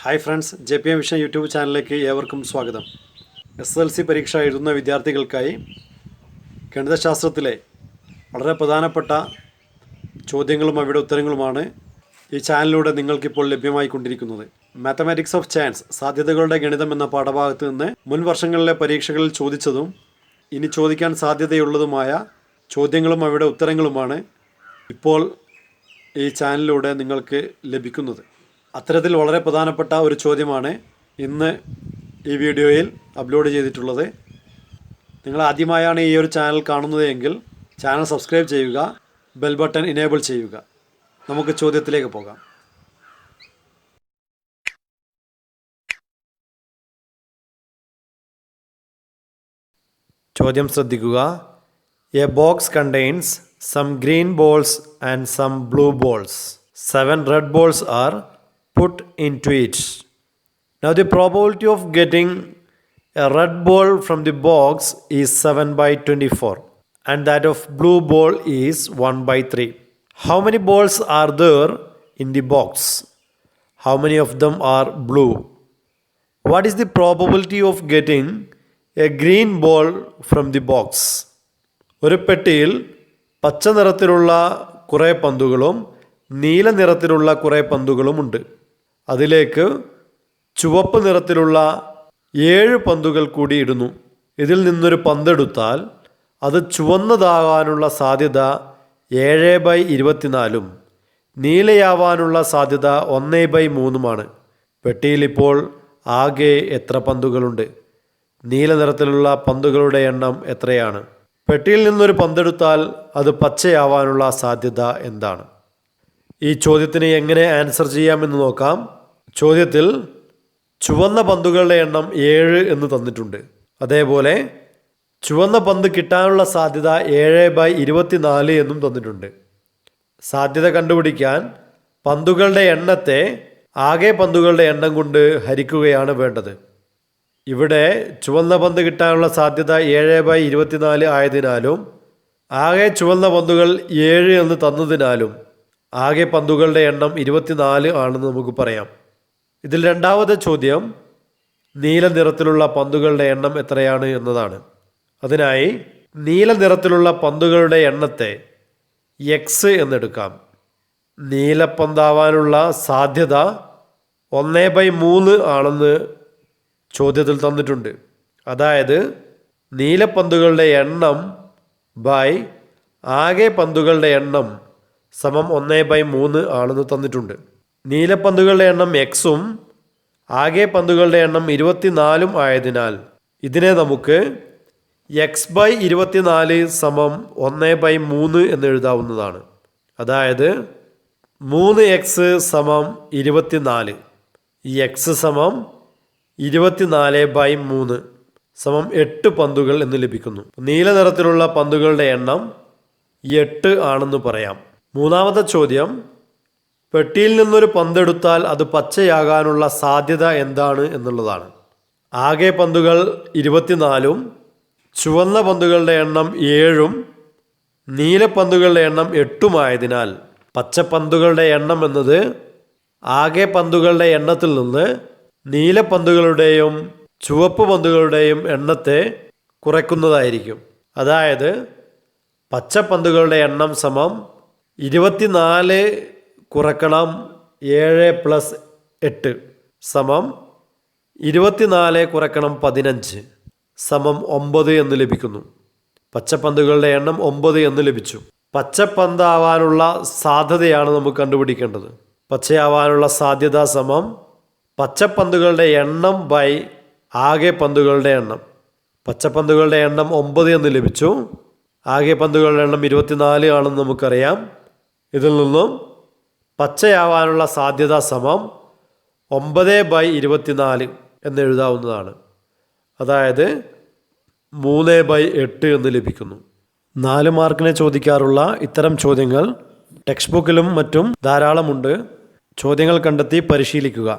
Hi friends, JPM vision YouTube ചാനലിലേക്ക് ഏവർക്കും സ്വാഗതം. SSLC പരീക്ഷ എഴുതുന്ന വിദ്യാർത്ഥികൾക്കായി ഗണിതശാസ്ത്രത്തിലെ വളരെ പ്രധാനപ്പെട്ട ചോദ്യങ്ങളും അവയുടെ ഉത്തരങ്ങളുമാണ് ഈ ചാനലിലൂടെ നിങ്ങൾക്കിപ്പോൾ ലഭ്യമായിക്കൊണ്ടിരിക്കുന്നത്. മാത്തമാറ്റിക്സ് ഓഫ് ചാൻസ്, സാധ്യതകളുടെ ഗണിതം എന്ന പാഠഭാഗത്ത് നിന്ന് മുൻ വർഷങ്ങളിലെ പരീക്ഷകളിൽ ചോദിച്ചതും ഇനി ചോദിക്കാൻ സാധ്യതയുള്ളതുമായ ചോദ്യങ്ങളും അവയുടെ ഉത്തരങ്ങളുമാണ് ഇപ്പോൾ ഈ ചാനലിലൂടെ നിങ്ങൾക്ക് ലഭിക്കുന്നത്. അത്തരത്തിൽ വളരെ പ്രധാനപ്പെട്ട ഒരു ചോദ്യമാണ് ഇന്ന് ഈ വീഡിയോയിൽ അപ്ലോഡ് ചെയ്തിട്ടുള്ളത്. നിങ്ങൾ ആദ്യമായാണ് ഈ ഒരു ചാനൽ കാണുന്നത് എങ്കിൽ ചാനൽ സബ്സ്ക്രൈബ് ചെയ്യുക, ബെൽ ബട്ടൺ ഇനേബിൾ ചെയ്യുക. നമുക്ക് ചോദ്യത്തിലേക്ക് പോകാം. ചോദ്യം ശ്രദ്ധിക്കുക. A box contains some green balls and some blue balls. 7 red balls are put into it. Now the probability of getting a red ball from the box is 7/24 and that of blue ball is 1/3. How many balls are there in the box? How many of them are blue? What is the probability of getting a green ball from the box? ഒരു പെട്ടിയിൽ പച്ച നിറത്തിലുള്ള കുറേ പന്തുകളും നീല നിറത്തിലുള്ള കുറേ പന്തുകളുമുണ്ട്. അതിലേക്ക് ചുവപ്പ് നിറത്തിലുള്ള 7 പന്തുകൾ കൂടി ഇടുന്നു. ഇതിൽ നിന്നൊരു പന്തെടുത്താൽ അത് ചുവന്നതാകാനുള്ള സാധ്യത 7/24 നീലയാവാനുള്ള സാധ്യത 1/3. പെട്ടിയിൽ ഇപ്പോൾ ആകെ എത്ര പന്തുകളുണ്ട്? നീല നിറത്തിലുള്ള പന്തുകളുടെ എണ്ണം എത്രയാണ്? പെട്ടിയിൽ നിന്നൊരു പന്തെടുത്താൽ അത് പച്ചയാവാനുള്ള സാധ്യത എന്താണ്? ഈ ചോദ്യത്തിന് എങ്ങനെ ആൻസർ ചെയ്യാമെന്ന് നോക്കാം. ചോദ്യത്തിൽ ചുവന്ന പന്തുകളുടെ എണ്ണം 7 എന്ന് തന്നിട്ടുണ്ട്. അതേപോലെ ചുവന്ന പന്ത് കിട്ടാനുള്ള സാധ്യത 7/24 എന്നും തന്നിട്ടുണ്ട്. സാധ്യത കണ്ടുപിടിക്കാൻ പന്തുകളുടെ എണ്ണത്തെ ആകെ പന്തുകളുടെ എണ്ണം കൊണ്ട് ഹരിക്കുകയാണ് വേണ്ടത്. ഇവിടെ ചുവന്ന പന്ത് കിട്ടാനുള്ള സാധ്യത 7/24 ആയതിനാലും ആകെ ചുവന്ന പന്തുകൾ 7 എന്ന് തന്നതിനാലും ആകെ പന്തുകളുടെ എണ്ണം 24 ആണെന്ന് നമുക്ക് പറയാം. ഇതിൽ രണ്ടാമത്തെ ചോദ്യം നീല നിറത്തിലുള്ള പന്തുകളുടെ എണ്ണം എത്രയാണ് എന്നതാണ്. അതിനായി നീല നിറത്തിലുള്ള പന്തുകളുടെ എണ്ണത്തെ x എന്നെടുക്കാം. നീലപ്പന്താവാനുള്ള സാധ്യത 1/3 ആണെന്ന് ചോദ്യത്തിൽ തന്നിട്ടുണ്ട്. അതായത് നീലപ്പന്തുകളുടെ എണ്ണം ബൈ ആകെ പന്തുകളുടെ എണ്ണം സമം 1/3 ആണെന്ന് തന്നിട്ടുണ്ട്. നീലപ്പന്തുകളുടെ എണ്ണം എക്സും ആകെ പന്തുകളുടെ എണ്ണം 24 ആയതിനാൽ ഇതിനെ നമുക്ക് x/24 സമം 1/3 എന്ന് എഴുതാവുന്നതാണ്. അതായത് 3x സമം 24. ഈ x സമം 24/3 സമം 8 പന്തുകൾ എന്ന് ലഭിക്കുന്നു. നീല നിറത്തിലുള്ള പന്തുകളുടെ എണ്ണം 8 ആണെന്ന് പറയാം. മൂന്നാമത്തെ ചോദ്യം, പെട്ടിയിൽ നിന്നൊരു പന്തെടുത്താൽ അത് പച്ചയാകാനുള്ള സാധ്യത എന്താണ് എന്നുള്ളതാണ്. ആകെ പന്തുകൾ 24ഉം ചുവന്ന പന്തുകളുടെ എണ്ണം 7ഉം നീലപ്പന്തുകളുടെ എണ്ണം 8ഉം ആയതിനാൽ പച്ചപ്പന്തുകളുടെ എണ്ണം എന്നത് ആകെ പന്തുകളുടെ എണ്ണത്തിൽ നിന്ന് നീലപ്പന്തുകളുടെയും ചുവപ്പ് പന്തുകളുടെയും എണ്ണത്തെ കുറയ്ക്കുന്നതായിരിക്കും. അതായത് പച്ചപ്പന്തുകളുടെ എണ്ണം സമം 24 കുറക്കണം 7 + 8 സമം 24 കുറക്കണം 15 സമം 9 എന്ന് ലഭിക്കുന്നു. പച്ചപ്പന്തുകളുടെ എണ്ണം 9 എന്ന് ലഭിച്ചു. പച്ചപ്പന്താവാനുള്ള സാധ്യതയാണ് നമുക്ക് കണ്ടുപിടിക്കേണ്ടത്. പച്ചയാവാനുള്ള സാധ്യത സമം പച്ചപ്പന്തുകളുടെ എണ്ണം ബൈ ആകെ പന്തുകളുടെ എണ്ണം. പച്ചപ്പന്തുകളുടെ എണ്ണം 9 എന്ന് ലഭിച്ചു. ആകെ പന്തുകളുടെ എണ്ണം 24 ആണെന്ന് നമുക്കറിയാം. ഇതിൽ നിന്നും പച്ചയാവാനുള്ള സാധ്യത സമം 9/24 എന്ന് എഴുതാവുന്നതാണ്. അതായത് 3/8 എന്ന് ലഭിക്കുന്നു. 4 മാർക്കിന് ചോദിക്കാറുള്ള ഇത്തരം ചോദ്യങ്ങൾ ടെക്സ്റ്റ് ബുക്കിലും മറ്റും ധാരാളമുണ്ട്. ചോദ്യങ്ങൾ കണ്ടെത്തി പരിശീലിക്കുക.